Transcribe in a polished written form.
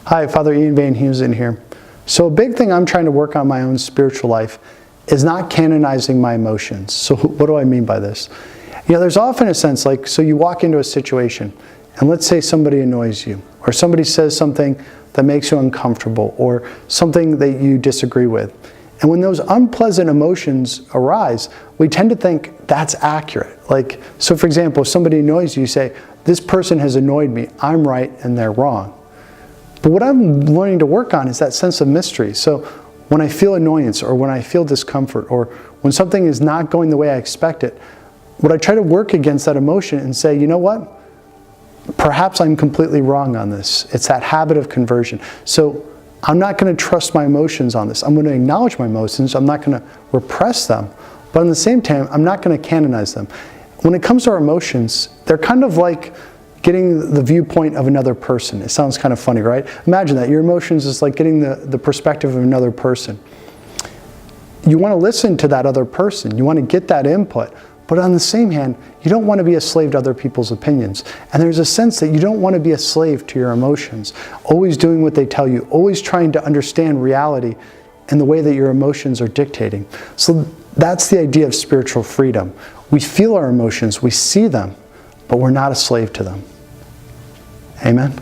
Hi, Father Ian Van Heusen here. So a big thing I'm trying to work on in my own spiritual life is not canonizing my emotions. So what do I mean by this? There's often a sense like, so you walk into a situation and let's say somebody annoys you or somebody says something that makes you uncomfortable or something that you disagree with. And when those unpleasant emotions arise, we tend to think that's accurate. So for example, if somebody annoys you, you say, this person has annoyed me, I'm right and they're wrong. But what I'm learning to work on is that sense of mystery. So when I feel annoyance or when I feel discomfort or when something is not going the way I expect it, what I try to work against that emotion and say, you know what? Perhaps I'm completely wrong on this. It's that habit of conversion. So I'm not going to trust my emotions on this. I'm going to acknowledge my emotions. I'm not going to repress them. But at the same time, I'm not going to canonize them. When it comes to our emotions, they're kind of like getting the viewpoint of another person. It sounds kind of funny, right? Imagine that. Your emotions is like getting the perspective of another person. You want to listen to that other person. You want to get that input. But on the same hand, you don't want to be a slave to other people's opinions. And there's a sense that you don't want to be a slave to your emotions, always doing what they tell you, always trying to understand reality and the way that your emotions are dictating. So that's the idea of spiritual freedom. We feel our emotions, we see them, but we're not a slave to them. Amen?